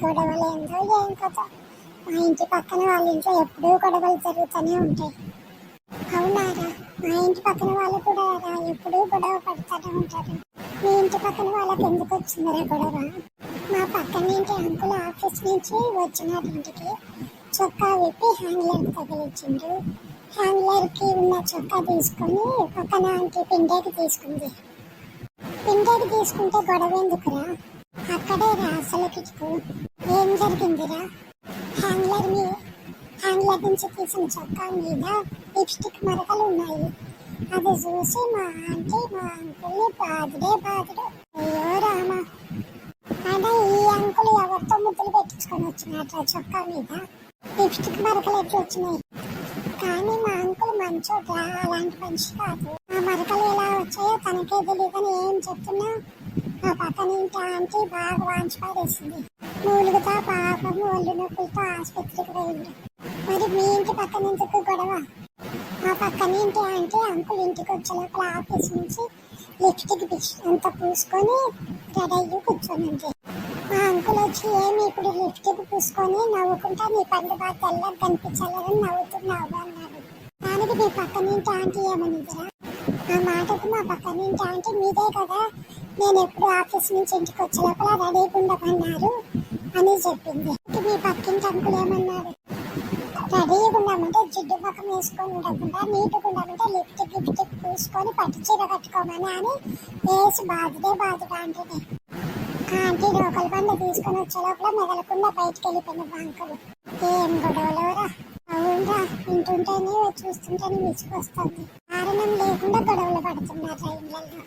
గొడవలు ఏందో ఏం కథ. మా ఇంటి పక్కన వాళ్ళ ఇంట్లో ఎప్పుడూ గొడవలు జరుగుతూనే ఉంటాయి. అవునారా? మా ఇంటి పక్కన వాళ్ళు కూడా ఎప్పుడూ గొడవ పడుతూనే ఉంటారు. మీ ఇంటి పక్కన వాళ్ళకి ఎందుకు వచ్చిందిరా గొడవ? మా పక్కన ఇంటి అంకుల్ ఆఫీస్ నుంచి వచ్చినారు ఇంటికి. చొక్కా విప్పి హ్యాంగ్లర్ తగిలిచ్చిండు. హ్యాంగ్లర్కి ఉన్న చొక్కా తీసుకొని పక్కన ఆంటీ పిండేకి తీసుకుంది. పిండేకి తీసుకుంటే గొడవ ఎందుకురా? అక్కడే రా అసలు కిటుకు. ఏం జరిగిందిరా? హ్యాంగ్లర్ నుంచి తీసిన చొక్కా మీద లిప్స్టిక్ మరకలు ఉన్నాయి. అది చూసి మా ఆంటీ మా అంకుల్ని బాధుడు. అయ్యో రామా, అయినా ఈ అంకుల్ ఎవరితో ముద్దులు పెట్టించుకొని వచ్చినట్రా చొక్కా మీద? లిప్స్టిక్ మరకలు ఎట్లా వచ్చినాయి? కానీ మా అంకుల్ మంచోడ్రా, అలాంటి మనిషి కాదు. ఆ మరకలు ఎలా వచ్చాయో తనకే తెలియదని ఏం చెప్తున్నా మా పక్కన ఇంటి ఆంటీ బాగా వాంచి పాడేసింది. మూలుగుతా పాపం ఒళ్ళు నొప్పులతో ఆసుపత్రికి పోయింది. మరి మీ ఇంటి పక్కన ఎందుకు గొడవ? మా పక్కన ఇంటి ఆంటీ అంకుల్ ఇంటికి వచ్చే లోపల ఆఫీస్ నుంచి లిప్స్టిక్ అంతా పూసుకొని రెడీ అయ్యి కూర్చోనండి. మా అంకుల్ వచ్చి ఏమి ఇప్పుడు లిప్స్టిక్ పూసుకొని నవ్వుకుంటా నీ పండు బాగా తెల్లగా కనిపించాలని నవ్వుతున్నావు అన్నాడు. దానికి మీ పక్కన ఇంటి ఆంటీ ఏమనిదిరా? ఆ మాటకు మా పక్కన ఇంటి ఆంటీ మీదే కదా నేను ఎప్పుడు ఆఫీస్ నుంచి ఇంటికి వచ్చే లోపల రెడీగా ఉండమన్నారు అని చెప్పింది. మీ పక్కింటి అంకుల్ ఏమన్నాడు? రెడీగా ఉండమంటే జిడ్డు పక్కన వేసుకొని ఉండకుండా నీట్గా ఉండమంటే లిప్స్టిక్ పూసుకొని పట్టు చీర కట్టుకోమని అని వేసి బాధుడా అంటేనే ఆంటీ రోకల బండి తీసుకొని వచ్చే లోపల మెదలకుండా బయటకు వెళ్ళిపోయిన బాంకులు. ఏం గొడవలోరా! అవునరా, వింటుంటేనే చూస్తుంటేనే విసుగొస్తుంది. కారణం లేకుండా గొడవలు పడుతున్నారు ఇళ్ళల్లో.